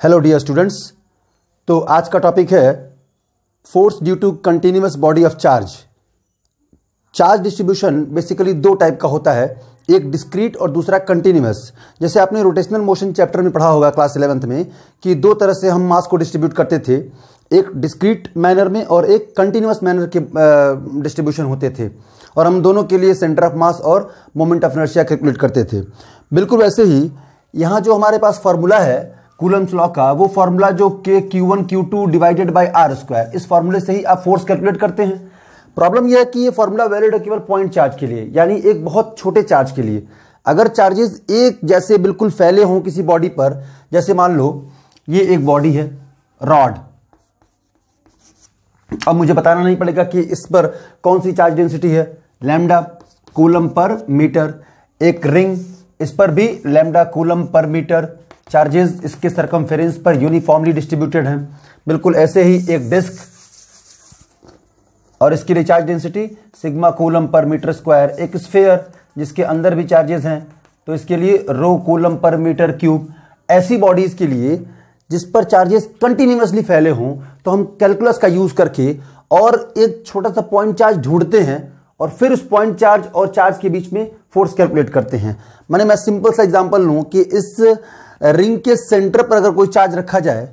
Hello dear students. तो आज का टॉपिक है force due to continuous body of charge. Charge distribution basically दो टाइप का होता है, एक डिस्क्रीट और दूसरा कंटिन्यूअस। जैसे आपने रोटेशनल मोशन चैप्टर में पढ़ा होगा क्लास 11th में कि दो तरह से हम मास को डिस्ट्रीब्यूट करते थे, एक डिस्क्रीट मैनर में और एक कंटिन्यूअस मैनर के डिस्ट्रीब्यूशन होते थे, और हम दोनों के लिए सेंटर ऑफ मास और मोमेंट ऑफ इनर्शिया कैलकुलेट करते थे। बिल्कुल वैसे ही यहाँ जो हमारे पास फार्मूला है कूलम्स लॉ का, वो फार्मूला जो के Q1 Q2 divided by R square, इस फार्मूले से ही आप फोर्स कैलकुलेट करते हैं। प्रॉब्लम यह है कि ये फार्मूला वैलिड है केवल पॉइंट चार्ज के लिए, यानी एक बहुत छोटे चार्ज के लिए। अगर चार्जेस एक जैसे बिल्कुल फैले हों किसी बॉडी पर, जैसे मान लो ये एक बॉडी है रॉड, अब मुझे बताना नहीं पड़ेगा कि इस पर कौन सी चार्ज डेंसिटी है, लैम्डा कूलम पर मीटर। एक रिंग, इस पर भी लैम्डा कूलम पर मीटर। चार्जेस इसके सरकमफेरेंस पर यूनिफॉर्मली डिस्ट्रीब्यूटेड हैं। बिल्कुल ऐसे ही एक डिस्क, और इसकी लिए चार्ज डेंसिटी सिग्मा कूलम पर मीटर स्क्वायर। एक स्फीयर जिसके अंदर भी चार्जेस हैं, तो इसके लिए रो कूलम पर मीटर क्यूब। ऐसी बॉडीज के लिए जिस पर चार्जेस कंटिन्यूअसली फैले हों, तो हम कैलकुलस का यूज करके और एक छोटा सा पॉइंट चार्ज ढूंढते हैं और फिर उस पॉइंट चार्ज और चार्ज के बीच में फोर्स कैलकुलेट करते हैं। मैं सिंपल सा एग्जांपल लूं कि इस रिंग के सेंटर पर अगर कोई चार्ज रखा जाए,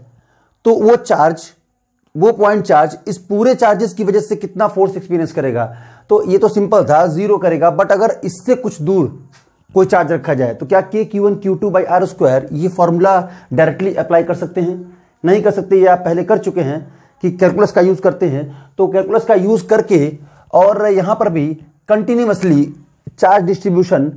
तो वो पॉइंट चार्ज इस पूरे चार्जेस की वजह से कितना फोर्स एक्सपीरियंस करेगा। तो ये तो सिंपल था, जीरो करेगा। बट अगर इससे कुछ दूर कोई चार्ज रखा जाए, तो क्या के Q1 Q2 by are square ये फॉर्मूला डायरेक्टली अप्लाई कर सकते हैं? नहीं कर सकते। ये आप पहले कर चुके हैं कि कैलकुलस का यूज करते हैं। तो कैलकुलस का यूज करके और यहां पर भी कंटिन्यूअसली चार्ज डिस्ट्रीब्यूशन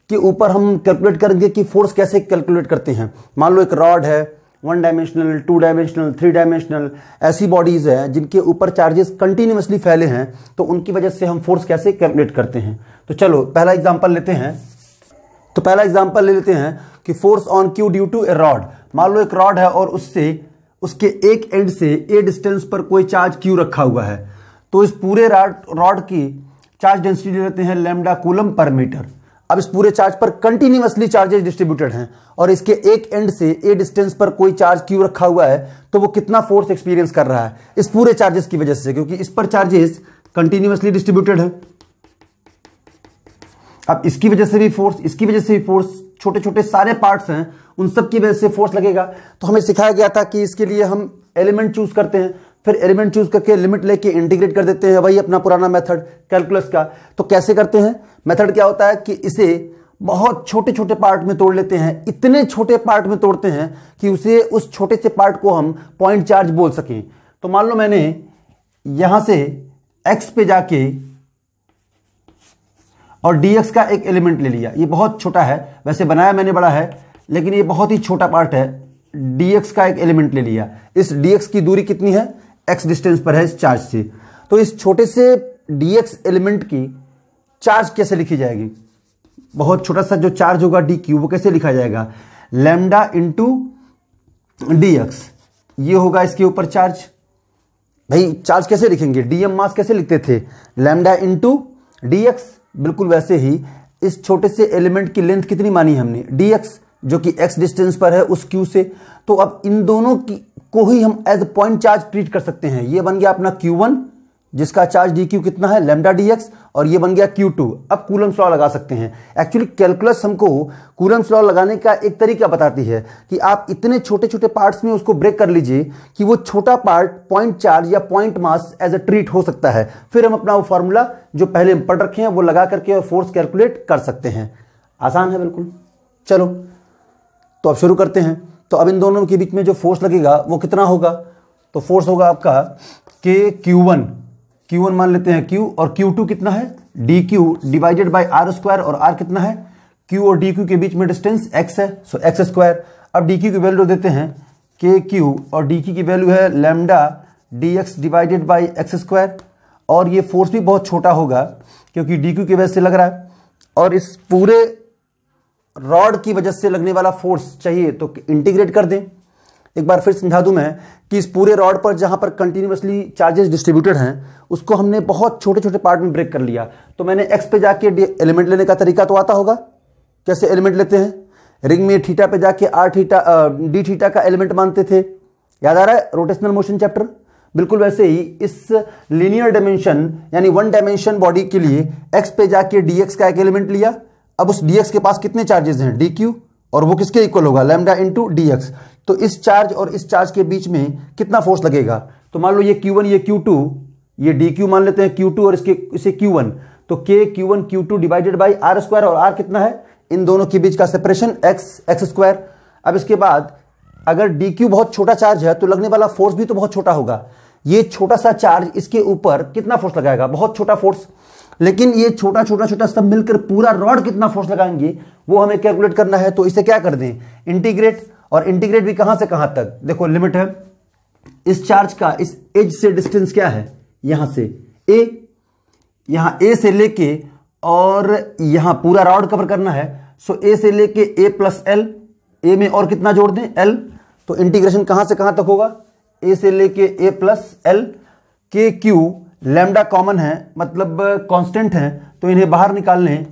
के ऊपर हम कैलकुलेट करेंगे कि फोर्स कैसे कैलकुलेट करते हैं। मान लो एक रॉड है, 1 डायमेंशनल, 2 डायमेंशनल, 3 डायमेंशनल, ऐसी बॉडीज हैं जिनके ऊपर चार्जेस कंटिन्यूअसली फैले हैं, तो उनकी वजह से हम फोर्स कैसे कैलकुलेट करते हैं। तो चलो पहला एग्जांपल लेते हैं। तो पहला एग्जांपल ले लेते हैं कि force on Q due to a rod. मान लो एक रॉड है और उसके एक एंड से ए डिस्टेंस पर कोई चार्ज क्यू रखा हुआ है। तो इस पूरे रॉड की चार्ज डेंसिटी ले लेते हैं लैम्डा कूलम पर मीटर। अब इस पूरे चार्ज पर कंटिन्यूअसली चार्जेस डिस्ट्रीब्यूटेड हैं और इसके एक एंड से ए डिस्टेंस पर कोई चार्ज क्यू रखा हुआ है, तो वो कितना फोर्स एक्सपीरियंस कर रहा है इस पूरे चार्जेस की वजह से, क्योंकि इस पर चार्जेस कंटिन्यूअसली डिस्ट्रीब्यूटेड है। अब इसकी वजह से भी फोर्स, इसकी वजह से भी फोर्स, छोटे छोटे सारे पार्ट्स हैं, उन सब की वजह से फोर्स लगेगा। तो हमें सिखाया गया था कि इसके लिए हम एलिमेंट चूज करते हैं, फिर एलिमेंट चूज करके लिमिट लेके इंटीग्रेट कर देते हैं। वही अपना पुराना मेथड कैलकुलस का। तो कैसे करते हैं? मेथड क्या होता है कि इसे बहुत छोटे छोटे पार्ट में तोड़ लेते हैं। इतने छोटे पार्ट में तोड़ते हैं कि उस छोटे से पार्ट को हम पॉइंट चार्ज बोल सकें। तो मान लो मैंने यहां से एक्स पे जाके और dx का एक एलिमेंट ले लिया। ये बहुत छोटा है, वैसे बनाया मैंने बड़ा है, लेकिन ये बहुत ही छोटा पार्ट है। dx का एक एलिमेंट ले लिया। इस dx की दूरी कितनी है? x डिस्टेंस पर है इस चार्ज से। तो इस छोटे से dx एलिमेंट की चार्ज कैसे लिखी जाएगी? बहुत छोटा सा जो चार्ज होगा dq, वो कैसे लिखा जाएगा? लैम्डा इंटू dx, ये होगा इसके ऊपर चार्ज। भाई चार्ज कैसे लिखेंगे? dm मास कैसे लिखते थे? Lambda into dx। बिल्कुल वैसे ही इस छोटे से एलिमेंट की लेंथ कितनी मानी हमने? dx, जो कि x डिस्टेंस पर है उस q से। तो अब इन दोनों को ही हम एज पॉइंट चार्ज ट्रीट कर सकते हैं। ये बन गया अपना Q1 जिसका चार्ज dq कितना है? लैम्डा dx, और ये बन गया Q2। अब कूलम्स लॉ लगा सकते हैं। एक्चुअली कैलकुलस हमको कूलम्स लॉ लगाने का एक तरीका बताती है कि आप इतने छोटे छोटे पार्ट्स में उसको ब्रेक कर लीजिए कि वो छोटा पार्ट पॉइंट चार्ज या point mass as a treat हो सकता है। फिर हम अपना वो फॉर्मूला जो पहले हम पढ़ रखे हैं वो लगा करके और फोर्स कैलकुलेट कर सकते हैं। आसान है बिल्कुल। चलो तो अब शुरू करते हैं। तो अब इन दोनों के बीच में जो फोर्स लगेगा वो कितना होगा? तो फोर्स होगा आपका के Q1 मान लेते हैं Q, और Q2 कितना है? dq divided by R square, और r कितना है? Q और dq के बीच में डिस्टेंस x है, सो x स्क्वायर। अब dq की वैल्यू देते हैं के Q, और dq की वैल्यू है lambda dx divided by x square. और ये फोर्स भी बहुत छोटा होगा क्योंकि dq की वजह से लग रहा है, और इस पूरे रॉड की वजह से लगने वाला फोर्स चाहिए तो इंटीग्रेट कर दें। एक बार फिर समझा दूं मैं कि इस पूरे रॉड पर जहां पर कंटिन्यूअसली चार्जेस डिस्ट्रीब्यूटेड हैं, उसको हमने बहुत छोटे छोटे पार्ट में ब्रेक कर लिया। तो मैंने x पे जाके एलिमेंट लेने का तरीका तो आता होगा। कैसे एलिमेंट लेते हैं? रिंग में थीटा पे जाके आर थीटा डी थीटा का एलिमेंट मानते थे, याद आ रहा है रोटेशनल मोशन चैप्टर। बिल्कुल वैसे ही इस लीनियर डायमेंशन यानी वन डायमेंशन बॉडी के लिए एक्स पे जाके डीएक्स का एक एलिमेंट लिया। अब उस डीएक्स के पास कितने चार्जेस हैं, डी क्यू, और वो किसके इक्वल होगा, लैम्डा इंटू डीएक्स। तो इस चार्ज और इस चार्ज के बीच में कितना फोर्स लगेगा, तो मान लो ये Q1 ये Q2, ये डी क्यू मान लेते हैं Q2 और इसे Q1, तो K Q1 Q2 divided by are square, और आर कितना है, इन दोनों के बीच का सेपरेशन एक्स स्क्वायर। अब इसके बाद अगर डी क्यू बहुत छोटा चार्ज है तो लगने वाला फोर्स भी तो बहुत छोटा होगा। ये छोटा सा चार्ज इसके ऊपर कितना फोर्स लगाएगा, बहुत छोटा फोर्स। लेकिन ये छोटा छोटा छोटा सब मिलकर पूरा रॉड कितना फोर्स लगाएंगे वो हमें कैलकुलेट करना है। तो इसे क्या कर दें, इंटीग्रेट, और इंटीग्रेट भी कहां से कहां तक, देखो लिमिट है इस चार्ज का, इस एज से डिस्टेंस क्या है, यहां से ए, यहां ए से लेके और यहां पूरा रॉड कवर करना है। सो ए से लेके ए प्लस एल, ए में और कितना जोड़ दें, एल। तो इंटीग्रेशन कहां से कहां तक होगा, ए से लेके ए प्लस एल। के क्यू लैम्डा कॉमन है, मतलब कांस्टेंट है, तो इन्हें बाहर निकाल लें।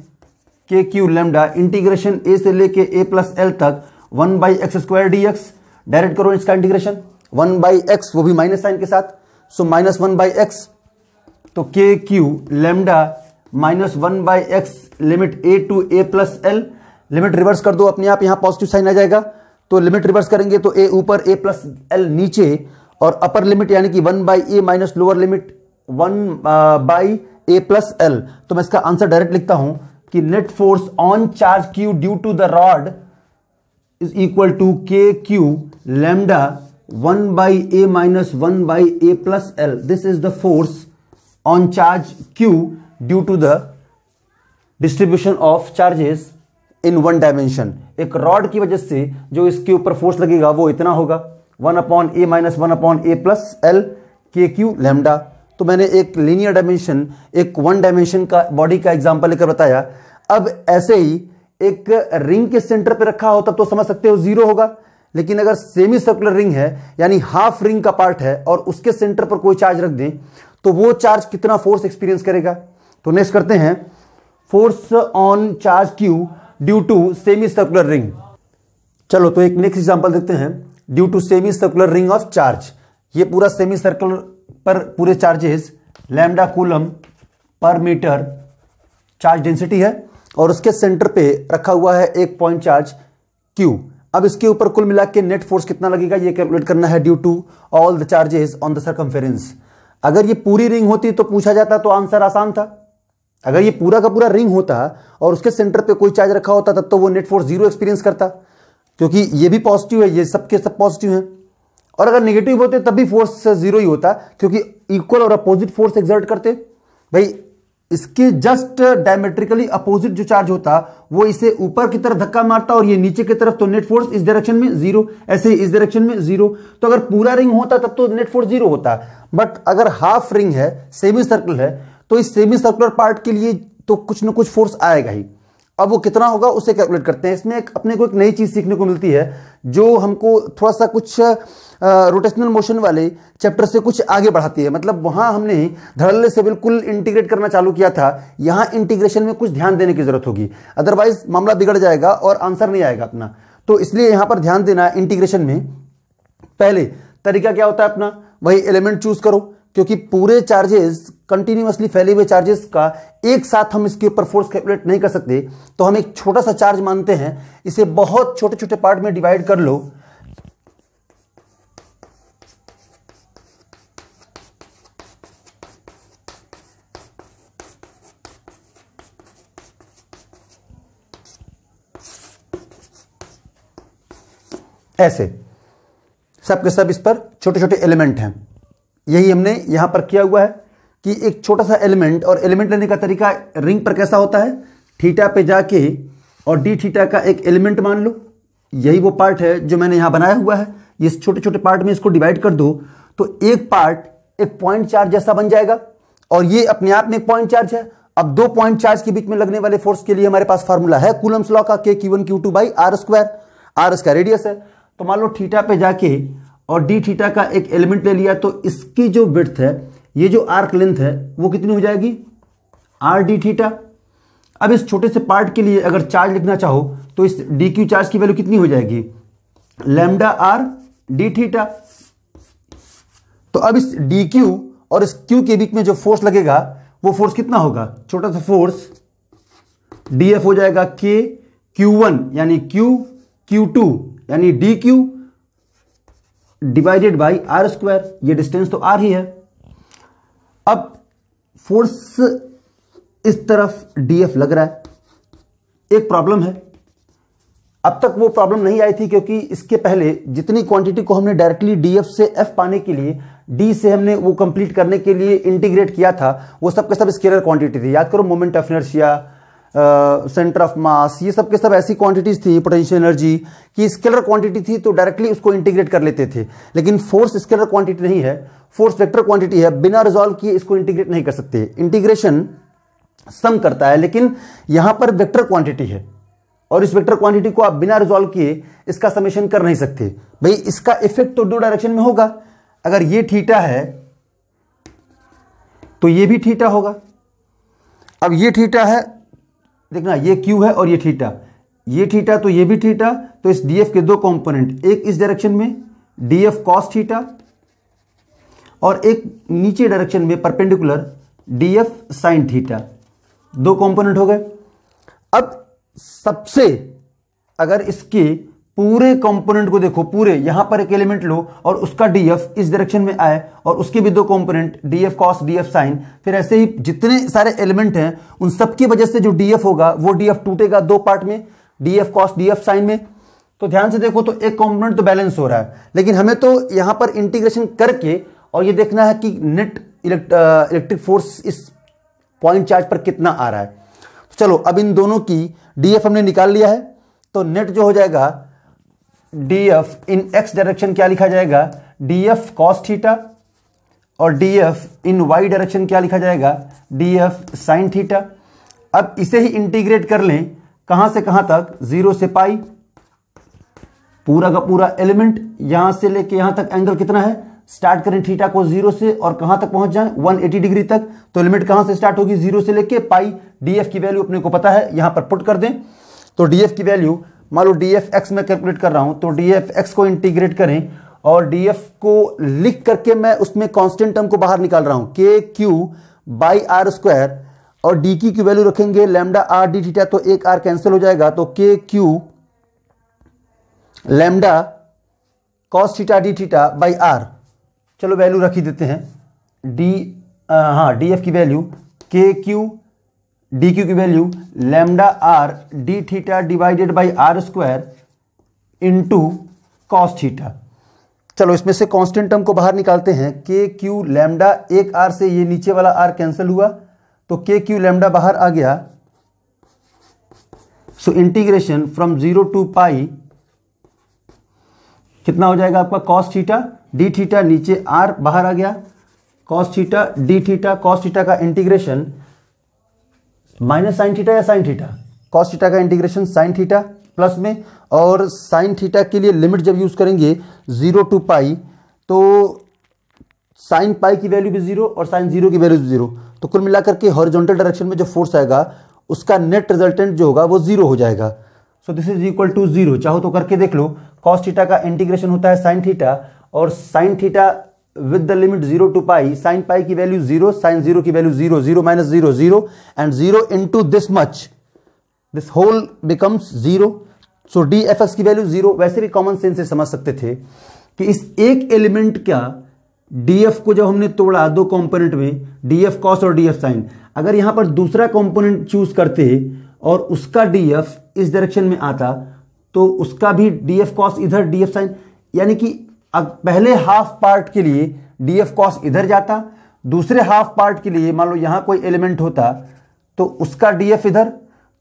के क्यू लैम्डा इंटीग्रेशन ए से लेके ए प्लस एल तक 1/x² dx। डायरेक्ट करो इसका इंटीग्रेशन, 1/x वो भी माइनस साइन के साथ, सो माइनस 1/x। तो के Q lambda minus 1/x limit a to a plus L. Limit reverse कर दो अपने आप, यहां पॉजिटिव साइन आ जाएगा, तो लिमिट रिवर्स करेंगे तो ए ऊपर ए प्लस एल नीचे, और अपर लिमिट यानी कि 1/a minus lower limit 1/a plus L. तो मैं इसका आंसर डायरेक्ट लिखता हूं कि net force on charge Q due to the rod is equal to K Q lambda 1/a minus 1/a plus L. This is the force on charge Q due to the distribution of charges in one dimension. एक rod की वजह से जो इसके ऊपर force लगेगा वो इतना होगा, 1/a minus 1/a plus L के क्यू लैम्डा। तो मैंने एक लीनियर डायमेंशन, एक वन डायमेंशन का बॉडी का एग्जांपल लेकर बताया। अब ऐसे ही एक रिंग के सेंटर पे रखा हो तब तो समझ सकते हो जीरो होगा, लेकिन अगर सेमी सर्कुलर रिंग है यानी हाफ रिंग का पार्ट है और उसके सेंटर पर कोई चार्ज रख दें तो वो चार्ज कितना फोर्स एक्सपीरियंस करेगा। तो नेक्स्ट करते हैं force on charge Q due to semi circular ring. चलो तो एक नेक्स्ट एग्जांपल देखते हैं, due to semi circular ring of charge. ये पूरा सेमी सर्कुलर पर पूरे चार्जेस लैम्डा कूलम पर मीटर चार्ज डेंसिटी है, और उसके सेंटर पे रखा हुआ है एक पॉइंट चार्ज क्यू। अब इसके ऊपर कुल मिला के नेट फोर्स कितना लगेगा ये कैलकुलेट करना है due to all the charges on the circumference. अगर ये पूरी रिंग होती तो पूछा जाता तो आंसर आसान था। अगर ये पूरा का पूरा रिंग होता और उसके सेंटर पे कोई चार्ज रखा होता तब तो वो नेट फोर्स जीरो एक्सपीरियंस करता, क्योंकि ये भी पॉजिटिव है, ये सबके सब पॉजिटिव हैं। और अगर नेगेटिव होते तब भी फोर्स जीरो ही होता, क्योंकि इक्वल और अपोजिट फोर्स एक्सर्ट करते। भाई इसके जस्ट डायमेट्रिकली अपोजिट जो चार्ज होता वो इसे ऊपर की तरफ धक्का मारता और ये नीचे की तरफ, तो नेट फोर्स इस डायरेक्शन में जीरो, ऐसे ही इस डायरेक्शन में जीरो। तो अगर पूरा रिंग होता तब तो नेट फोर्स जीरो होता, बट अगर हाफ रिंग है, सेमी सर्कल है, तो इस सेमी सर्कुलर पार्ट के लिए तो कुछ ना कुछ फोर्स आएगा ही। अब वो कितना होगा उसे कैलकुलेट करते हैं। इसमें अपने को एक नई चीज सीखने को मिलती है जो हमको थोड़ा सा कुछ रोटेशनल मोशन वाले चैप्टर से कुछ आगे बढ़ाती है। मतलब वहां हमने धड़ल्ले से बिल्कुल इंटीग्रेट करना चालू किया था, यहां इंटीग्रेशन में कुछ ध्यान देने की जरूरत होगी, अदरवाइज मामला बिगड़ जाएगा और आंसर नहीं आएगा अपना। तो इसलिए यहां पर ध्यान देना इंटीग्रेशन में। पहले तरीका क्या होता है अपना, वही एलिमेंट चूज करो, क्योंकि पूरे चार्जेस कंटिन्यूअसली फैले हुए चार्जेस का एक साथ हम इसके ऊपर फोर्स कैलकुलेट नहीं कर सकते। तो हम एक छोटा सा चार्ज मानते हैं, इसे बहुत छोटे छोटे पार्ट में डिवाइड कर लो। ऐसे सब के सब इस पर छोटे छोटे एलिमेंट हैं। यही हमने यहां पर किया हुआ है कि एक छोटा सा एलिमेंट, और एलिमेंट लेने का तरीका रिंग पर कैसा होता है, थीटा पे जाके और डी थीटा का एक एलिमेंट मान लो। यही वो पार्ट है जो मैंने यहां बनाया हुआ है। ये छोटे छोटे पार्ट में इसको डिवाइड कर दो तो एक पार्ट एक पॉइंट चार्ज जैसा बन जाएगा, और ये अपने आप में एक पॉइंट चार्ज है। अब दो पॉइंट चार्ज के बीच में लगने वाले फोर्स के लिए हमारे पास फॉर्मूला है कूलम्स लॉ का, K Q1 Q2 by are square. R इसका रेडियस है, तो मान लो थीटा पे जाके और डी थीटा का एक एलिमेंट ले लिया, तो इसकी जो विड्थ है, ये जो आर्क लेंथ है वो कितनी हो जाएगी, आर डी थीटा। अब इस छोटे से पार्ट के लिए अगर चार्ज लिखना चाहो तो इस डी क्यू चार्ज की वैल्यू कितनी हो जाएगी, लैम्डा आर डी थीटा। तो अब इस डी क्यू और इस क्यू के बीच में जो फोर्स लगेगा वो फोर्स कितना होगा, छोटा सा फोर्स डी एफ हो जाएगा के क्यू वन यानी क्यू टू यानी D Q divided by are square. ये डिस्टेंस तो आर ही है। अब फोर्स इस तरफ डी एफ लग रहा है। एक प्रॉब्लम है, अब तक वो प्रॉब्लम नहीं आई थी क्योंकि इसके पहले जितनी क्वांटिटी को हमने डायरेक्टली डी एफ से एफ पाने के लिए डी से हमने वो कंप्लीट करने के लिए इंटीग्रेट किया था, वो सब के सब स्केलर क्वांटिटी थी। याद करो, moment of inertia, centre of mass, ये सब के सब ऐसी क्वांटिटीज थी, पोटेंशियल एनर्जी की स्केलर क्वांटिटी थी, तो डायरेक्टली उसको इंटीग्रेट कर लेते थे। लेकिन फोर्स स्केलर क्वांटिटी नहीं है, फोर्स वेक्टर क्वांटिटी है, बिना रिजॉल्व किए इसको इंटीग्रेट नहीं कर सकते। इंटीग्रेशन सम करता है, लेकिन यहां पर वेक्टर क्वांटिटी है और इस वेक्टर क्वांटिटी को आप बिना रिजॉल्व किए इसका समेशन कर नहीं सकते। भाई इसका इफेक्ट तो दो डायरेक्शन में होगा। अगर ये थीटा है तो ये भी थीटा होगा। अब ये थीटा है, देखना ये क्यू है और ये थीटा, ये थीटा तो ये भी थीटा। तो इस डीएफ के दो कंपोनेंट, एक इस डायरेक्शन में डीएफ कॉस थीटा और एक नीचे डायरेक्शन में परपेंडिकुलर डीएफ साइन थीटा, दो कंपोनेंट हो गए। अब सबसे अगर इसके पूरे कंपोनेंट को देखो, पूरे यहां पर एक एलिमेंट लो और उसका डीएफ इस डायरेक्शन में आए और उसके भी दो component DF cos DF sine, फिर ऐसे ही जितने सारे एलिमेंट हैं उन सब की वजह से जो डीएफ होगा वो डीएफ टूटेगा दो पार्ट में, डीएफ कॉस डीएफ साइन में। तो ध्यान से देखो तो एक कंपोनेंट तो बैलेंस हो रहा है, लेकिन हमें तो यहां पर इंटीग्रेशन करके और ये देखना है कि नेट इलेक्ट्रिक फोर्स इस पॉइंट चार्ज पर कितना आ रहा है। चलो अब इन दोनों की डीएफ हमने निकाल लिया है, तो नेट जो हो जाएगा डीएफ इन एक्स डायरेक्शन क्या लिखा जाएगा, डीएफ कॉस थीटा, और डीएफ इन वाई डायरेक्शन क्या लिखा जाएगा, डीएफ साइन थीटा। अब इसे ही इंटीग्रेट कर लें, कहां से कहां तक, 0 से पाई, पूरा का पूरा एलिमेंट यहां से लेके यहां तक एंगल कितना है, स्टार्ट करें थीटा को 0 से और कहां तक पहुंच जाए 180 डिग्री तक। तो लिमिट कहां से स्टार्ट होगी, 0 से लेके पाई। डीएफ की वैल्यू अपने को पता है, यहां पर पुट कर दें। तो डीएफ की वैल्यू मान लो डीएफ एक्स में कैलकुलेट कर रहा हूं, तो डीएफ एक्स को इंटीग्रेट करें और डीएफ को लिख करके मैं उसमें कांस्टेंट टर्म को बाहर निकाल रहा हूं, K Q by are square, और डी की वैल्यू रखेंगे लैम्डा आर डी थीटा, तो एक आर कैंसिल हो जाएगा, तो के Q lambda cos theta D theta by R. चलो वैल्यू रख ही देते हैं, डीएफ की value K Q, D Q की value lambda R D theta divided by are square into cos theta. चलो इसमें से कांस्टेंट टर्म को बाहर निकालते हैं, के क्यू लैम्डा, एक आर से ये नीचे वाला आर कैंसिल हुआ, तो के क्यू लैम्डा बाहर आ गया। सो इंटीग्रेशन फ्रॉम 0 टू पाई कितना हो जाएगा आपका, कॉस थीटा डी थीटा, नीचे आर बाहर आ गया, cos theta D theta, cos theta का इंटीग्रेशन माइनस साइन थीटा या साइन थीटा, कॉस थीटा का इंटीग्रेशन साइन थीटा प्लस में, और साइन थीटा के लिए लिमिट जब यूज करेंगे 0 टू पाई, तो साइन पाई की वैल्यू भी 0 और साइन 0 की वैल्यू भी 0। तो कुल मिलाकर के हॉरिजॉन्टल डायरेक्शन में जो फोर्स आएगा उसका नेट रिजल्टेंट जो होगा वो 0 हो जाएगा। So this is equal to 0। चाहो तो करके देख लो, कॉस थीटा का इंटीग्रेशन होता है साइन थीटा, और sine theta with the limit 0 to pi, sine pi की वैल्यू 0, साइन 0 की value 0, 0 minus 0 0, and 0 into this much, this whole becomes 0। So D F X की वैल्यू 0। वैसे भी कॉमन सेंस से समझ सकते थे कि इस एक एलिमेंट का डीएफ को जब हमने तोड़ा दो कंपोनेंट में, डीएफ कॉस और डीएफ साइन, अगर यहां पर दूसरा कंपोनेंट चूज करते और उसका डीएफ इस डायरेक्शन में आता तो उसका भी डीएफ कॉस इधर, डीएफ साइन, यानी कि पहले हाफ पार्ट के लिए डीएफ कॉस इधर जाता, दूसरे हाफ पार्ट के लिए मान लो यहां कोई एलिमेंट होता तो उसका डीएफ इधर,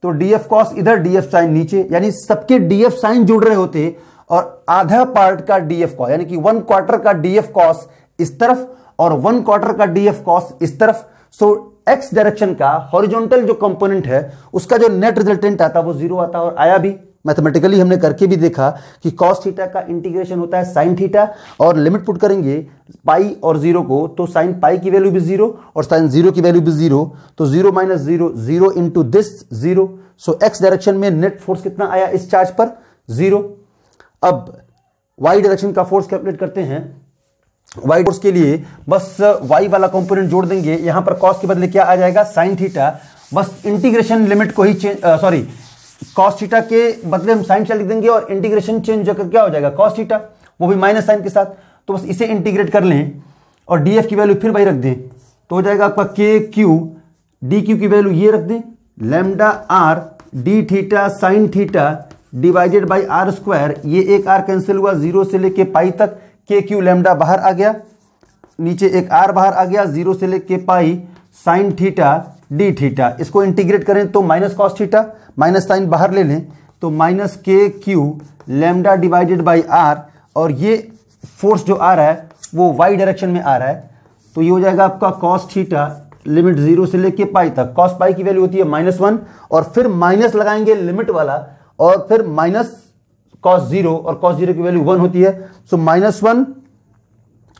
तो डीएफ कॉस इधर, डीएफ साइन नीचे, यानी सबके डीएफ साइन जुड़ रहे होते, और आधा पार्ट का डीएफ कॉस यानी कि 1/4 का डीएफ कॉस इस तरफ और 1/4 का डीएफ कॉस इस तरफ। सो एक्स डायरेक्शन का हॉरिजॉन्टल जो कंपोनेंट है उसका जो नेट रिजल्टेंट आता वो 0 आता, और आया भी। मैथमेटिकली हमने करके भी देखा कि cos थीटा का इंटीग्रेशन होता है sin थीटा, और लिमिट पुट करेंगे पाई और 0 को, तो sin पाई की वैल्यू भी 0 और sin 0 की वैल्यू भी 0, तो 0 minus 0, 0 into this 0। So x direction में नेट फोर्स कितना आया इस चार्ज पर? 0। अब y डायरेक्शन का फोर्स कैलकुलेट करते हैं। y फोर्स के लिए बस y वाला कंपोनेंट जोड़ देंगे, यहां पर cos के बदले क्या आ जाएगा? sin theta. बस इंटीग्रेशन लिमिट को ही चेंज, cos थीटा के बदले हम sin थीटा लिख देंगे और इंटीग्रेशन चेंज होकर क्या हो जाएगा? cos थीटा, वो भी माइनस साइन के साथ। तो बस इसे इंटीग्रेट कर लें और df की वैल्यू फिर वही रख दें, तो हो जाएगा आपका के क्यू, डी क्यू की वैल्यू ये रख दें, lambda R D theta sine theta divided by are square. ये एक आर कैंसिल हुआ, 0 से लेके पाई तक, के क्यू लैम्डा बाहर आ गया, नीचे एक आर बाहर आ गया, 0 से लेके pi sine theta D theta. इसको इंटीग्रेट करें तो minus cos theta, minus sine बाहर ले लें तो minus K Q lambda divided by R, और ये फोर्स जो आ रहा है वो वाई डायरेक्शन में आ रहा है, तो ये हो जाएगा आपका कॉस थीटा लिमिट 0 से लेके पाई तक। कॉस पाई की वैल्यू होती है -1, और फिर माइनस लगाएंगे लिमिट वाला, और फिर माइनस कॉस 0, और कॉस 0 की वैल्यू 1 होती है। सो -1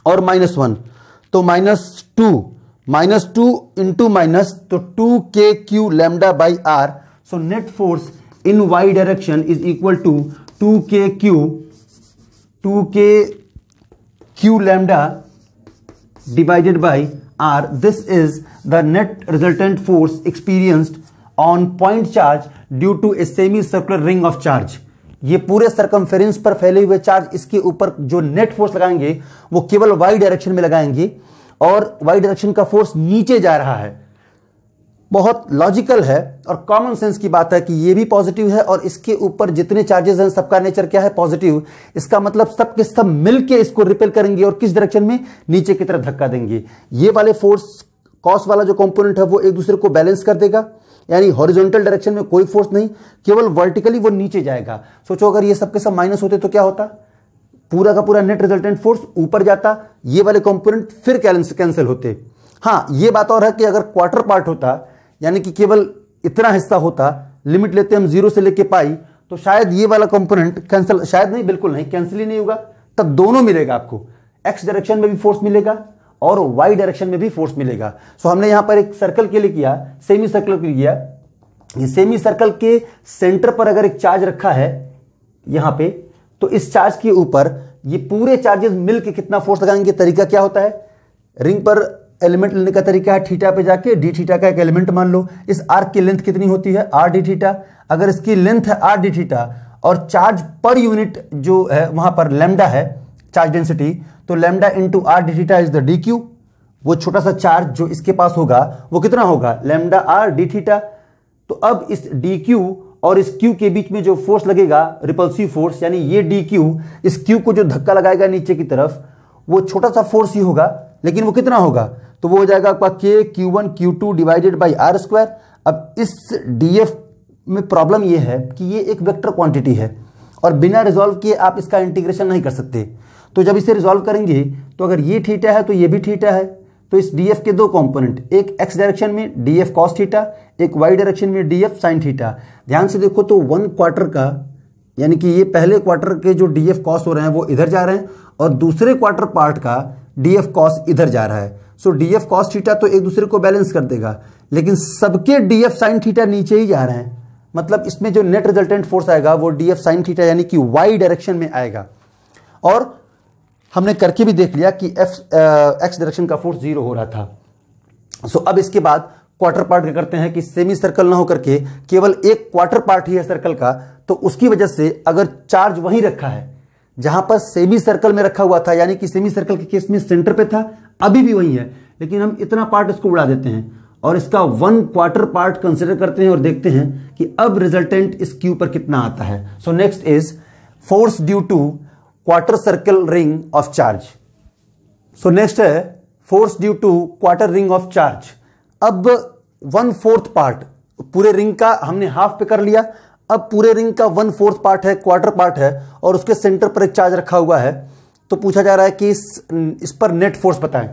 और -1, तो -2 इंटू माइनस, तो 2 Q lambda by R. So net force in Y direction is equal to 2 Q lambda divided by r. This is the net resultant force experienced on point charge due to a semicircular ring of charge. ये पूरे circumference पर फैले हुए charge, इसके ऊपर जो net force लगाएंगे वो केवल वाई डायरेक्शन में लगाएंगे, और वाई डायरेक्शन का फोर्स नीचे जा रहा है। बहुत लॉजिकल है और कॉमन सेंस की बात है कि ये भी पॉजिटिव है, और इसके ऊपर जितने चार्जेस हैं सबका नेचर क्या है? पॉजिटिव। इसका मतलब सब के सब मिलके इसको रिपेल करेंगे, और किस डायरेक्शन में? नीचे की तरफ धक्का देंगे। ये वाले फोर्स, कॉस वाला जो कंपोनेंट है वो एक दूसरे को बैलेंस कर देगा, यानी हॉरिजॉन्टल डायरेक्शन में कोई फोर्स नहीं, केवल वर्टिकली वो नीचे जाएगा। सोचो अगर ये सब के सब माइनस होते तो क्या होता? पूरा का पूरा नेट रिजल्टेंट फोर्स ऊपर जाता, ये वाले कंपोनेंट फिर कैंसिल होते। हाँ, ये बात और है कि अगर क्वार्टर पार्ट होता, यानी कि केवल इतना हिस्सा होता, लिमिट लेते हम 0 से लेके पाई, तो शायद ये वाला कंपोनेंट कैंसिल, शायद नहीं, बिल्कुल नहीं, कैंसिल ही नहीं होगा। तब दोनों मिलेगा आपको, एक्स डायरेक्शन में भी फोर्स मिलेगा और वाई डायरेक्शन में भी फोर्स मिलेगा। सो हमने यहां पर एक सर्कल के लिए किया, सेमी सर्कल के लिए किया। ये सेमी सर्कल के सेंटर पर अगर एक चार्ज रखा है यहां पे, तो इस चार्ज के ऊपर ये पूरे चार्जेस मिलकर कितना फोर्स लगाएंगे? तरीका क्या होता है? रिंग पर एलिमेंट लेने का तरीका है थीटा पे जाके डी थीटा का एक एलिमेंट मान लो। इस आर्क की लेंथ कितनी होती है? R D theta. अगर इसकी लेंथ है आर डी थीटा और चार्ज पर यूनिट जो है वहां पर लैम्डा है, चार्ज डेंसिटी, तो lambda into R D theta is the D Q. वो छोटा सा चार्ज जो इसके पास होगा वो कितना होगा? Lambda R D theta. तो अब इस डी क्यू और इस क्यू के बीच में जो फोर्स लगेगा, रिपल्सिव फोर्स, यानी ये डी क्यू इस क्यू को जो धक्का लगाएगा नीचे की तरफ, वो छोटा सा फोर्स ही होगा, लेकिन वो कितना होगा? तो वो हो जाएगा आपका के Q1 Q2 divided by are square. अब इस DF में प्रॉब्लम ये है कि ये एक वेक्टर क्वांटिटी है और बिना रिजॉल्व किए आप इसका इंटीग्रेशन नहीं कर सकते। तो जब इसे रिजॉल्व करेंगे तो अगर ये थीटा है तो ये भी थीटा है, तो इस DF के दो कंपोनेंट, एक x डायरेक्शन में DF cos थीटा, एक y डायरेक्शन में DF sin थीटा। ध्यान से देखो तो 1/4 का, यानी कि ये पहले क्वार्टर के जो DF cos हो रहे हैं वो इधर जा रहे हैं, और दूसरे क्वार्टर पार्ट का DF cos इधर जा रहा है। सो DF cos थीटा तो एक दूसरे को बैलेंस कर देगा, लेकिन सबके DF sin थीटा नीचे ही जा रहे हैं। मतलब इसमें जो नेट रिजल्टेंट फोर्स आएगा वो DF sin थीटा यानी कि y डायरेक्शन में आएगा। और हमने करके भी देख लिया कि x डायरेक्शन का फोर्स 0 हो रहा था। सो अब इसके बाद क्वार्टर पार्ट क्या करते हैं कि सेमी सर्कल ना होकर के केवल एक क्वार्टर पार्ट ही है सर्कल का, तो उसकी वजह से अगर चार्ज वहीं रखा है जहां पर सेमी सर्कल में रखा हुआ था, यानी कि सेमी सर्कल के केस में सेंटर पे था, अभी भी वही है, लेकिन हम इतना पार्ट इसको उड़ा देते हैं और इसका 1/4 पार्ट कंसिडर करते हैं और देखते हैं कि अब रिजल्टेंट इस क्यू पर कितना आता है। So next is force due to quarter circle ring of charge. So next है force due to quarter ring of charge. अब 1/4 पार्ट पूरे रिंग का हमने हाफ पे कर लिया, अब पूरे रिंग का 1/4 पार्ट है, क्वार्टर पार्ट है, और उसके सेंटर पर एक चार्ज रखा हुआ है। तो पूछा जा रहा है कि इस पर नेट फोर्स बताएं,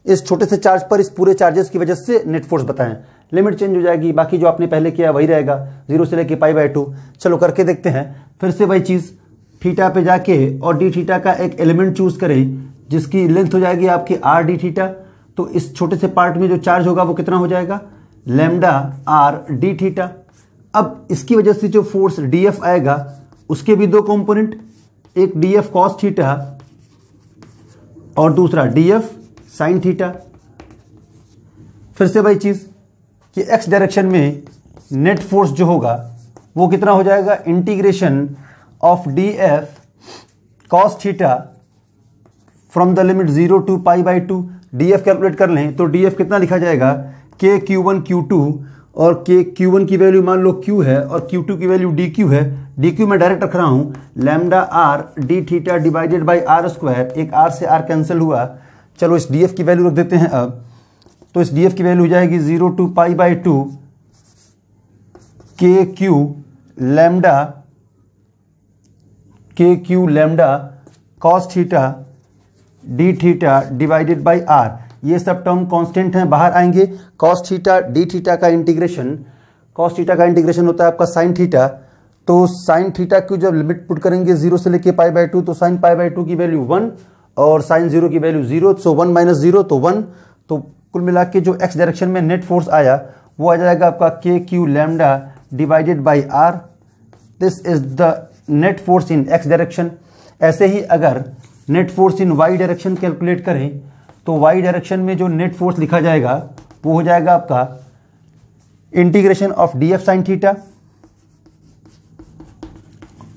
इस छोटे से चार्ज पर इस पूरे चार्जेस की वजह से नेट फोर्स बताएं। लिमिट चेंज हो जाएगी, बाकी जो आपने पहले किया वही रहेगा, 0 से लेके π/2। चलो करके देखते हैं। फिर से वही चीज़, थीटा पे जाके और डी थीटा का एक एलिमेंट चूज करें जिसकी लेंथ हो जाएगी आपकी आर डी थीटा। तो इस छोटे से पार्ट में जो चार्ज होगा वो कितना हो जाएगा, लैम्डा आर डी थीटा। अब इसकी वजह से जो फोर्स डी एफ आएगा उसके भी दो कंपोनेंट, एक डी एफ कॉस थीटा और दूसरा डी एफ साइन थीटा। फिर से वही चीज कि एक्स डायरेक्शन में नेट फोर्स जो होगा वो कितना हो जाएगा, integration of d f cos theta from the limit 0 to π/2। D f calculate कर लें तो डी एफ कितना लिखा जाएगा, के Q1 Q2, और के Q1 की वैल्यू मान लो Q है और Q2 की वैल्यू डी क्यू है। डी क्यू में डायरेक्ट रख रहा हूं, lambda R D theta divided by are square, एक आर से आर कैंसिल हुआ। चलो इस डी एफ की वैल्यू रख देते हैं अब, तो इस डी एफ की वैल्यू हो जाएगी 0 to π/2 K Q lambda cos theta D theta divided by R. ये सब टर्म कांस्टेंट हैं, बाहर आएंगे। कॉस थीटा डी थीटा का इंटीग्रेशन, कॉस थीटा का इंटीग्रेशन होता है आपका साइन थीटा। तो साइन थीटा की जब लिमिट पुट करेंगे 0 से लेके π/2, तो साइन π/2 की वैल्यू 1 और साइन 0 की वैल्यू 0, सो 1 - 0 तो 1। तो कुल मिला के जो एक्स डायरेक्शन में नेट फोर्स आया वो आ जाएगा आपका K Q lambda divided by R. This is the net force in X direction. ऐसे ही अगर net force in Y direction calculate करें तो वाई डायरेक्शन में जो नेट फोर्स लिखा जाएगा वो हो जाएगा आपका integration of d F sine theta,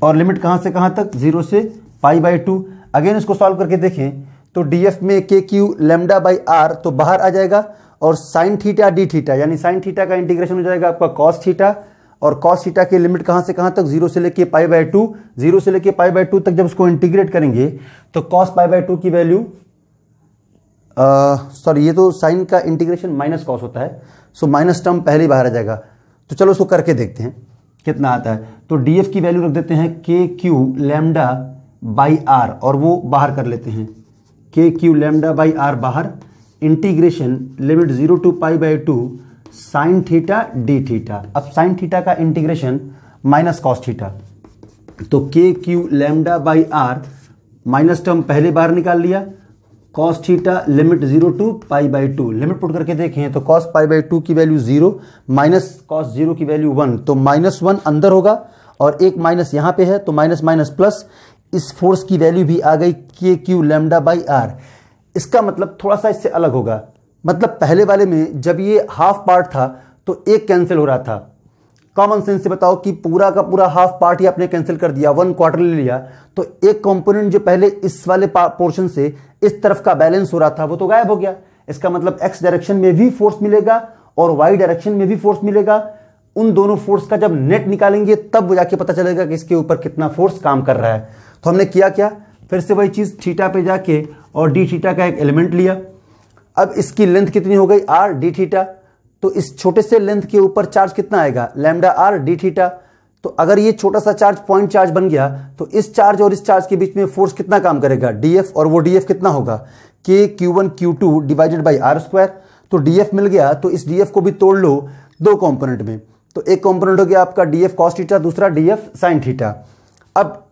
और लिमिट कहां से कहां तक, 0 से π/2। अगेन इसको सॉल्व करके देखें तो डी एफ में के क्यू लैम्डा बाई आर तो बाहर आ जाएगा, और साइन थीटा डी थीटा यानी साइन थीटा का इंटीग्रेशन हो जाएगा आपका कॉस थीटा, और कॉस थीटा की लिमिट कहां से कहां तक, 0 से लेके π/2। 0 से लेके π/2 तक जब उसको इंटीग्रेट करेंगे तो कॉस π/2 की वैल्यू, सॉरी ये तो साइन का इंटीग्रेशन माइनस कॉस होता है, सो माइनस टर्म पहले ही बाहर आ जाएगा। तो चलो उसको करके देखते हैं कितना आता है। तो डी एफ की वैल्यू रख देते हैं k Q lambda by R, और वो बाहर कर लेते हैं, k Q lambda by r बाहर, integration limit 0 to π/2 sine theta D theta. अब साइन थीटा का इंटीग्रेशन माइनस कॉस थीटा, तो के Q lambda by r minus term पहले बाहर निकाल लिया, cos theta limit 0 to π/2। Limit put करके देखें तो कॉस π/2 की वैल्यू 0 माइनस कॉस 0 की वैल्यू 1, तो -1 अंदर होगा और एक माइनस यहां पे है तो माइनस माइनस प्लस। इस फोर्स की वैल्यू भी आ गई के क्यू लैम्डा बाई आर। इसका मतलब थोड़ा सा इससे अलग होगा, मतलब पहले वाले में जब ये हाफ पार्ट था तो एक कैंसिल हो रहा था। कॉमन सेंस से बताओ कि पूरा का पूरा हाफ पार्ट ही आपने कैंसिल कर दिया, 1/4 ले लिया, तो एक कंपोनेंट जो पहले इस वाले पोर्शन से इस तरफ का बैलेंस हो रहा था वो तो गायब हो गया। इसका मतलब एक्स डायरेक्शन में भी फोर्स मिलेगा और वाई डायरेक्शन में भी फोर्स मिलेगा। उन दोनों फोर्स का जब नेट निकालेंगे तब जाके पता चलेगा कि इसके ऊपर कितना फोर्स काम कर रहा है। तो हमने किया क्या, फिर से वही चीज, थीटा पे जाके और डी थीटा का एक एलिमेंट लिया। अब इसकी लेंथ कितनी हो गई, आर डी थीटा, तो इस छोटे से लेंथ के ऊपर चार्ज कितना आएगा, लैम्डा आर डी थीटा। तो अगर ये छोटा सा चार्ज पॉइंट चार्ज बन गया तो इस चार्ज और इस चार्ज के बीच में फोर्स कितना काम करेगा, डीएफ, और वो डीएफ कितना होगा, K Q1 Q2 divided by are square. तो डीएफ मिल गया, तो इस डीएफ को भी तोड़ लो दो कंपोनेंट में, तो एक कंपोनेंट हो गया आपका डीएफ कॉस थीटा, दूसरा डीएफ साइन थीटा। अब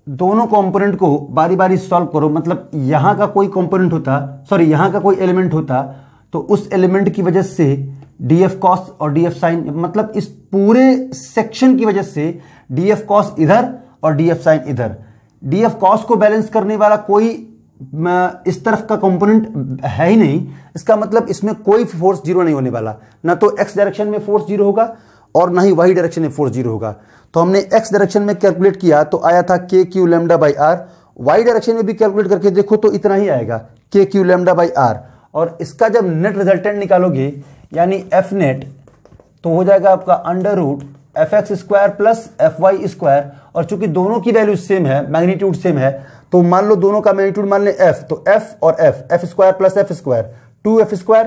दोनों कंपोनेंट को बारी बारी सॉल्व करो, मतलब यहां का कोई कंपोनेंट होता, सॉरी यहां का कोई एलिमेंट होता तो उस एलिमेंट की वजह से डीएफ कॉस और डीएफ साइन, मतलब इस पूरे सेक्शन की वजह से डीएफ कॉस इधर और डीएफ साइन इधर। डीएफ कॉस को बैलेंस करने वाला कोई इस तरफ का कंपोनेंट है ही नहीं, इसका मतलब इसमें कोई फोर्स जीरो नहीं होने वाला, ना तो एक्स डायरेक्शन में फोर्स जीरो होगा और ना ही वाई डायरेक्शन में फोर्स जीरो होगा। तो हमने एक्स डायरेक्शन में कैलकुलेट किया तो आया था K Q lambda by R, Y direction में भी कैलकुलेट करके देखो तो इतना ही आएगा, के क्यू लैम्डा बाई आर। और इसका जब नेट रिजल्टेंट निकालोगे यानी एफ नेट, तो हो जाएगा आपका under root F X square plus F Y square. और चूंकि दोनों की वैल्यू सेम है, मैग्नीट्यूड सेम है, तो मान लो दोनों का मैग्नीट्यूड मान ले एफ, तो एफ और F square plus F square, 2f square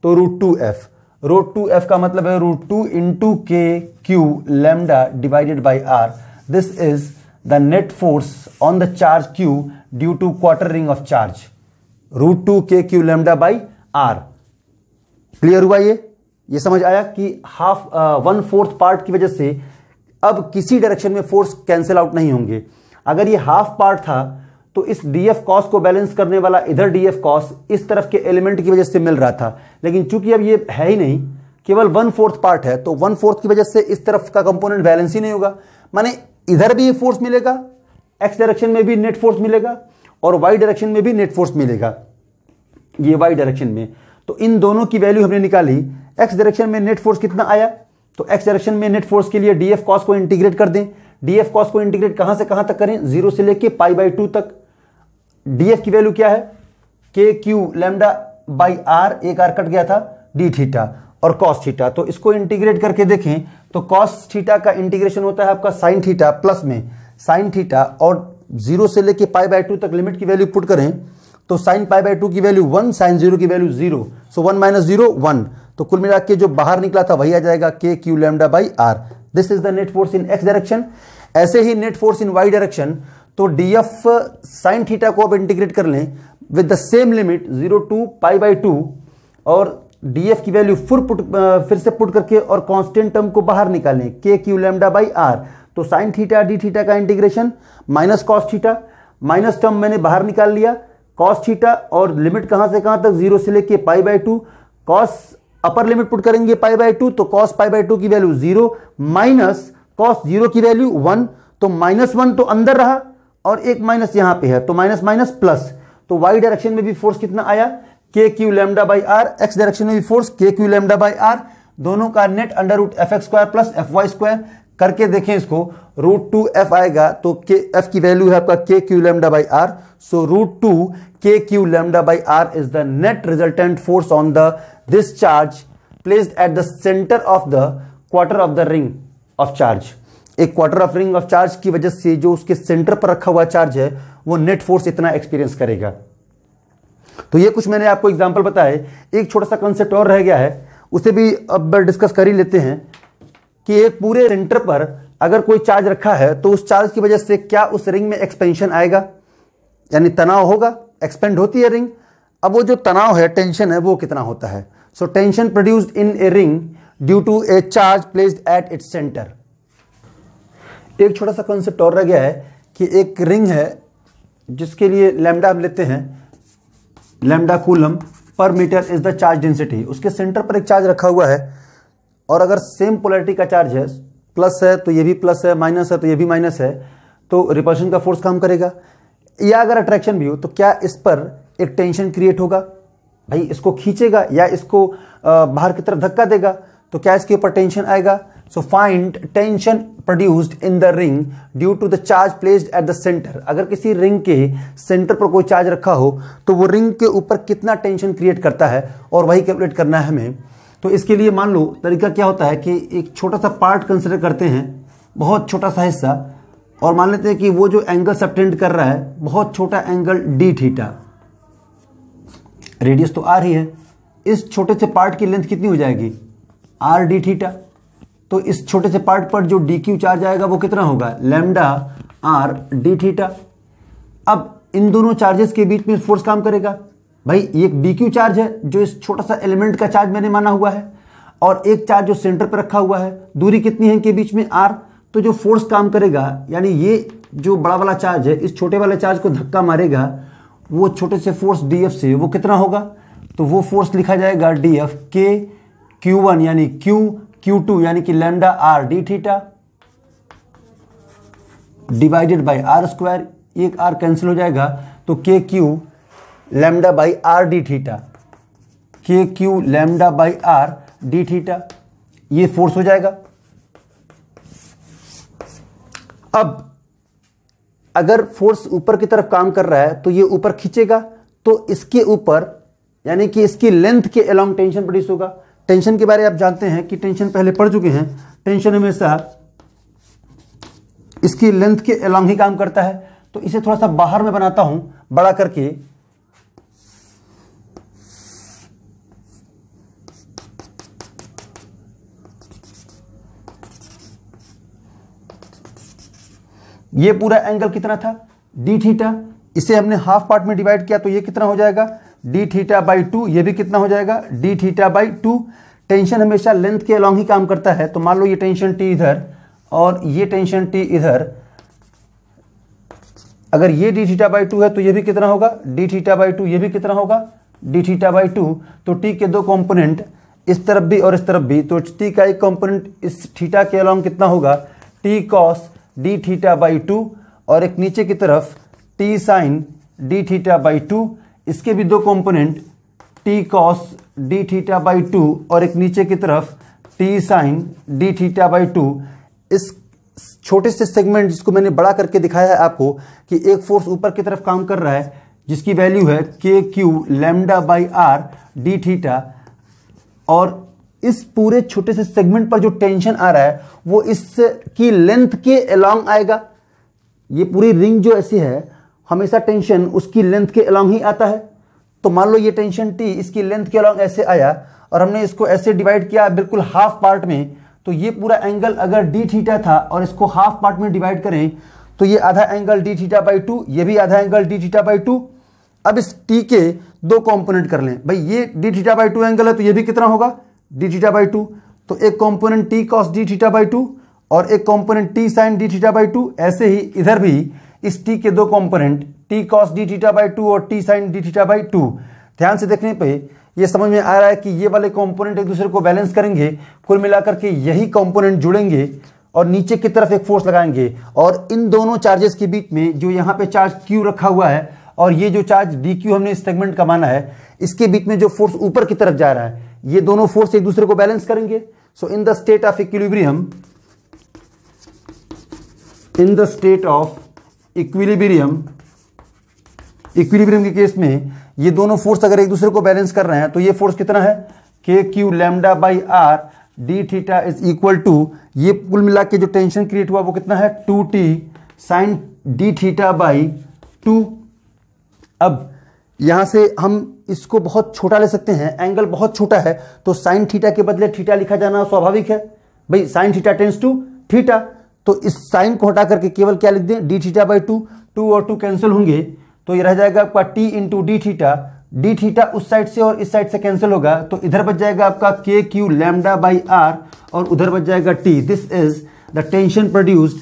तो √2f, √2f का मतलब है √2 into K Q lambda divided by R. This is the net force on the charge Q due to quarter ring of charge, √2 K Q lambda by R. Clear हुआ ये? ये समझ आया कि हाफ 1/4 पार्ट की वजह से अब किसी डायरेक्शन में फोर्स कैंसिल आउट नहीं होंगे। अगर ये हाफ पार्ट था तो इस df cos को बैलेंस करने वाला इधर df cos इस तरफ के एलिमेंट की वजह से मिल रहा था, लेकिन चूंकि अब ये है ही नहीं, केवल 1/4 पार्ट है, तो 1/4 की वजह से इस तरफ का कंपोनेंट बैलेंस ही नहीं होगा। माने इधर भी ये फोर्स मिलेगा, x डायरेक्शन में भी नेट फोर्स मिलेगा और y डायरेक्शन में भी नेट फोर्स मिलेगा, ये y डायरेक्शन में। तो इन दोनों की वैल्यू हमने निकाली। x डायरेक्शन में नेट फोर्स कितना आया, तो x डायरेक्शन में नेट फोर्स के लिए df cos को इंटीग्रेट कर दें। df cos को इंटीग्रेट कहां से कहां तक करें, 0 से लेके π/2 तक। df की वैल्यू क्या है, k q lambda by r, एक r कट गया था, d थीटा और cos थीटा। तो इसको इंटीग्रेट करके देखें तो cos थीटा का इंटीग्रेशन होता है आपका sin थीटा प्लस में sin थीटा, और 0 से लेके π/2 तक लिमिट की वैल्यू पुट करें तो sin π/2 की वैल्यू 1, sin 0 की वैल्यू 0, सो 1 - 0 1। तो कुल मिला के जो बाहर निकला था वही आ जाएगा k q lambda by r। This is the net force in x direction. ऐसे ही net force in y direction, तो df sin थीटा को अब इंटीग्रेट कर लें with the same limit 0 to π/2 और df की वैल्यू फिर से पुट करके और कांस्टेंट टर्म को बाहर निकालें k q lambda by r। तो sin थीटा d थीटा का integration minus cos theta, minus term मैंने बाहर निकाल लिया cos थीटा, और लिमिट कहां से कहां तक, 0 से लेके π/2। cos अपर लिमिट पुट करेंगे π/2 तो cos π/2 की वैल्यू 0 माइनस cos 0 की वैल्यू 1, तो -1 तो अंदर रहा और एक माइनस यहां पे है, तो माइनस माइनस प्लस। तो y डायरेक्शन में भी फोर्स कितना आया, k q lambda by r। x direction में भी force k q lambda by r। दोनों का नेट √fx² प्लस fy² करके देखें इसको, √2f आएगा तो f की वैल्यू है आपका k q lambda by r। So √2 k q lambda by r is the net resultant force on the this charge placed at the centre of the quarter of the ring of charge. एक quarter of ring of charge की वजह से जो उसके centre पर रखा हुआ charge है वो नेट फोर्स इतना एक्सपीरियंस करेगा। तो ये कुछ मैंने आपको एग्जांपल बताए। एक छोटा सा कंसेप्ट और रह गया है, उसे भी अब डिस्कस कर ही लेते हैं कि एक पूरे सेंटर पर अगर कोई चार्ज रखा है तो उस चार्ज की वजह से क्या उस रिंग में एक्सपेंशन आएगा, यानी तनाव होगा, एक्सपेंड होती है रिंग। अब वो जो तनाव है, टेंशन है, वो कितना होता है। So tension produced in a ring due to a charge placed at its centre. एक छोटा सा कंसेप्ट और रह गया है कि एक रिंग है जिसके लिए लैम्डा हम लेते हैं, लैम्डा कूलम पर metre is the charge density. उसके सेंटर पर एक चार्ज रखा हुआ है और अगर सेम पोलैरिटी का चार्ज है, प्लस है तो ये भी प्लस है, माइनस है तो ये भी माइनस है, तो रिपल्शन का फोर्स काम करेगा। या अगर अट्रैक्शन भी हो तो क्या इस पर एक टेंशन क्रिएट होगा, भाई इसको खींचेगा या इसको बाहर की तरफ धक्का देगा, तो क्या इसके ऊपर टेंशन आएगा। So find tension produced in the ring due to the charge placed at the centre. अगर किसी रिंग के सेंटर पर कोई चार्ज रखा हो तो वो रिंग के ऊपर कितना टेंशन क्रिएट करता है और वही कैलकुलेट करना है हमें। तो इसके लिए मान लो तरीका क्या होता है कि एक छोटा सा पार्ट कंसिडर करते हैं, बहुत छोटा सा हिस्सा, और मान लेते हैं कि वो जो एंगल सबटेंड कर रहा है बहुत छोटा एंगल डी थीटा, रेडियस तो आर ही है, इस छोटे से पार्ट की लेंथ कितनी हो जाएगी, आर डी थीटा। तो इस छोटे से पार्ट पर जो डी क्यू चार्ज आएगा वो कितना होगा, लैम्डा आर डी थीटा। अब इन दोनों चार्जेस के बीच में फोर्स काम करेगा। भाई एक डी क्यू चार्ज है जो इस छोटा सा एलिमेंट का चार्ज मैंने माना हुआ है, और एक चार्ज जो सेंटर पर रखा हुआ है, दूरी कितनी है इनके बीच में, आर। तो जो फोर्स काम करेगा, यानी ये जो बड़ा वाला चार्ज है इस छोटे वाले चार्ज को धक्का मारेगा, वो छोटे से फोर्स डी एफ से, वो कितना होगा, तो वो फोर्स लिखा जाएगा डी एफ के Q1 यानी Q Q2 यानी कि lambda R D theta divided by are square, एक आर कैंसिल हो जाएगा तो के Q lambda by R D theta, k Q lambda by R D theta, ये फोर्स हो जाएगा। अब अगर फोर्स ऊपर की तरफ काम कर रहा है तो ये ऊपर खींचेगा, तो इसके ऊपर यानी कि इसकी लेंथ के अलोंग टेंशन प्रोड्यूस होगा। टेंशन के बारे में आप जानते हैं कि टेंशन पहले पढ़ चुके हैं, टेंशन हमेशा इसकी लेंथ के अलोंग ही काम करता है। तो इसे थोड़ा सा बाहर में बनाता हूं, बड़ा करके, ये पूरा एंगल कितना था, डी थीटा। इसे हमने हाफ पार्ट में डिवाइड किया तो ये कितना हो जाएगा, डी थीटा बाई 2, ये भी कितना हो जाएगा, डी थीटा बाई 2। टेंशन हमेशा लेंथ के अलॉन्ग ही काम करता है। तो मान लो ये टेंशन टी इधर और ये टेंशन टी इधर, अगर ये डी थीटा बाई 2 है तो ये भी कितना होगा, डी थीटा बाई 2, ये भी कितना होगा, डी थीटा बाई 2। तो टी के दो कंपोनेंट इस तरफ भी और इस तरफ भी, तो टी का एक कंपोनेंट इस थीटा के अलॉन्ग कितना होगा, T cos D theta by 2, और एक नीचे की तरफ T sine D theta by 2, इसके भी दो component T cos D theta by 2 और एक नीचे की तरफ T sine D theta by 2। इस छोटे से सेगमेंट जिसको मैंने बड़ा करके दिखाया है आपको कि एक फोर्स ऊपर की तरफ काम कर रहा है जिसकी वैल्यू है K Q lambda by R D theta, और इस पूरे छोटे से सेगमेंट पर जो टेंशन आ रहा है वो इसकी लेंथ के अलॉन्ग आएगा। ये पूरी रिंग जो ऐसी है हमेशा टेंशन उसकी लेंथ के अलॉन्ग ही आता है। तो मान लो ये टेंशन टी इसकी लेंथ के अलॉन्ग ऐसे आया और हमने इसको ऐसे डिवाइड किया बिल्कुल हाफ पार्ट में, तो ये पूरा एंगल अगर डी थीटा था और इसको हाफ पार्ट में डिवाइड करें तो ये आधा एंगल डी थीटा बाई 2, ये भी आधा एंगल डी थीटा बाई 2। अब इस टी के दो कंपोनेंट कर लें, भाई ये डी थीटा बाई 2 एंगल है तो ये भी कितना होगा, डी थीटा बाई 2। तो एक component T cos D theta by 2 और एक component T sine D theta by 2। ऐसे ही इधर भी इस टी के दो component T cos D theta by 2 और T sine D theta by 2। ध्यान से देखने पे ये समझ में आ रहा है कि ये वाले कंपोनेंट एक दूसरे को बैलेंस करेंगे, कुल मिलाकर के यही कंपोनेंट जुड़ेंगे और नीचे की तरफ एक फोर्स लगाएंगे, और इन दोनों चार्जेस के बीच में जो यहाँ पे चार्ज Q रखा हुआ है और ये जो चार्ज DQ हमने इस सेगमेंट का माना है, इसके बीच में जो फोर्स ऊपर की तरफ जा रहा है, ये दोनों फोर्स एक दूसरे को बैलेंस करेंगे। So in the state of equilibrium, in the state of equilibrium, equilibrium के केस में ये दोनों फोर्स अगर एक दूसरे को बैलेंस कर रहे हैं तो ये फोर्स कितना है, K Q lambda by R D theta is equal to, ये कुल मिला के जो टेंशन क्रिएट हुआ वो कितना है, 2t sine D theta by 2। अब यहां से हम इसको बहुत छोटा ले सकते हैं, एंगल बहुत छोटा है तो साइन थीटा के बदले थीटा लिखा जाना स्वाभाविक है, भाई sine theta tends to theta. तो इस साइन को हटा करके केवल क्या लिख दें, डी थीटा बाई 2, 2 और 2 कैंसिल होंगे तो ये रह जाएगा आपका t into D theta. D theta उस साइड से और इस साइड से कैंसिल होगा तो इधर बच जाएगा आपका K Q lambda by R और उधर बच जाएगा t। This is the tension produced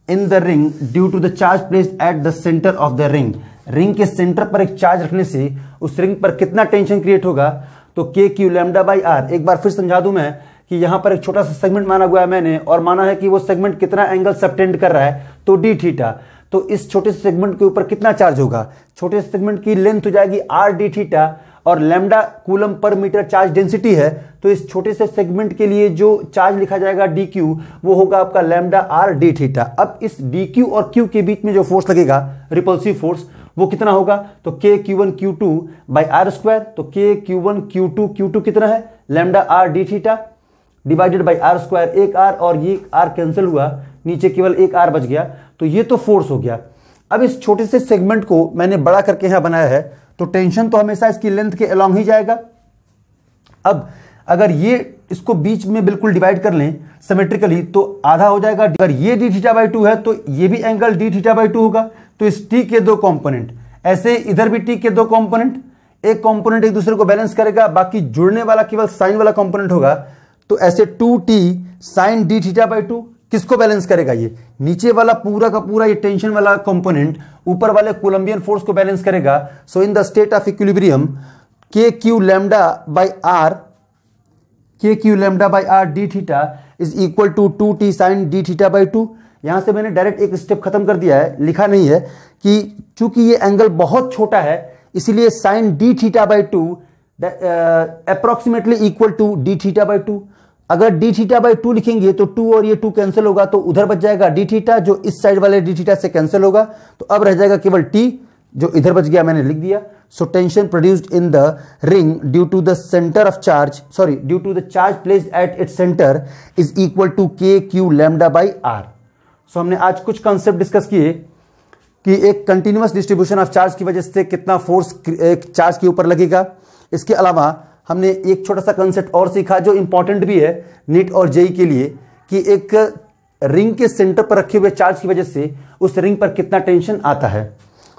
in the ring due to the charge placed at the centre of the ring. Ring के सेंटर पर एक चार्ज रखने से उस रिंग पर कितना टेंशन क्रिएट होगा, तो के क्यू लैम्डा बाई आर। एक बार फिर समझा दूं मैं कि यहां पर एक छोटा सा सेगमेंट माना हुआ है मैंने, और माना है कि वो सेगमेंट कितना एंगल सबटेंड कर रहा है, तो डी थीटा। तो इस छोटे से सेगमेंट के ऊपर कितना चार्ज होगा, छोटे से सेगमेंट की लेंथ हो जाएगी आर डी थीटा और लैम्डा कूलम पर मीटर चार्ज डेंसिटी है, तो इस छोटे से सेगमेंट के लिए जो चार्ज लिखा जाएगा डी क्यू वो होगा आपका लैम्डा आर डी थीटा। अब इस डी क्यू और क्यू के बीच में जो फोर्स लगेगा रिपल्सिव फोर्स वो कितना होगा, तो के Q one Q two by are square. तो के क्यू वन क्यू टू कितना है, lambda R D theta divided by are square. एक आर और ये आर कैंसिल हुआ, नीचे केवल एक आर बच गया, तो ये तो फोर्स हो गया। अब इस छोटे से सेगमेंट को मैंने बड़ा करके यहां बनाया है तो टेंशन तो हमेशा इसकी लेंथ के अलॉन्ग ही जाएगा। अब अगर ये इसको बीच में बिल्कुल डिवाइड कर लें सिमेट्रिकली तो आधा हो जाएगा। अगर ये डी थीटा बाई 2 है तो ये भी एंगल डी थीटा बाई 2 होगा। तो इस टी के दो कंपोनेंट, ऐसे इधर भी टी के दो कंपोनेंट, एक कंपोनेंट एक दूसरे को बैलेंस करेगा, बाकी जुड़ने वाला केवल साइन वाला कंपोनेंट होगा। तो ऐसे 2t sine D theta by 2 किसको बैलेंस करेगा, ये नीचे वाला पूरा का पूरा ये टेंशन वाला कंपोनेंट ऊपर वाले कोलंबियन फोर्स को बैलेंस करेगा। So in the state of equilibrium k Q lambda by r, k Q lambda by R D theta is equal to 2t sine D theta by 2। यहां से मैंने direct एक step खत्म कर दिया है, लिखा नहीं है कि चूंकि ये एंगल बहुत छोटा है इसलिए sine D theta by 2 approximately equal to D theta by 2। अगर डी थीटा बाई 2 लिखेंगे तो 2 और ये 2 कैंसिल होगा, तो उधर बच जाएगा डी थीटा जो इस साइड वाले डी थीटा से कैंसिल होगा, तो अब रह जाएगा केवल टी जो इधर बच गया, मैंने लिख दिया। So tension produced in the ring due to the centre of charge, sorry due to the charge placed at its centre is equal to K Q lambda by R. So हमने आज कुछ कॉन्सेप्ट डिस्कस किए कि एक continuous distribution of charge की वजह से कितना फोर्स एक चार्ज के ऊपर लगेगा। इसके अलावा हमने एक छोटा सा कंसेप्ट और सीखा जो इंपॉर्टेंट भी है नीट और जेई के लिए, कि एक रिंग के सेंटर पर रखे हुए चार्ज की वजह से उस रिंग पर कितना टेंशन आता है।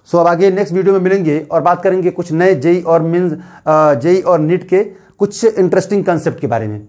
सो अब आगे नेक्स्ट वीडियो में मिलेंगे और बात करेंगे कुछ नए जेई और नीट के कुछ इंटरेस्टिंग कंसेप्ट के बारे में।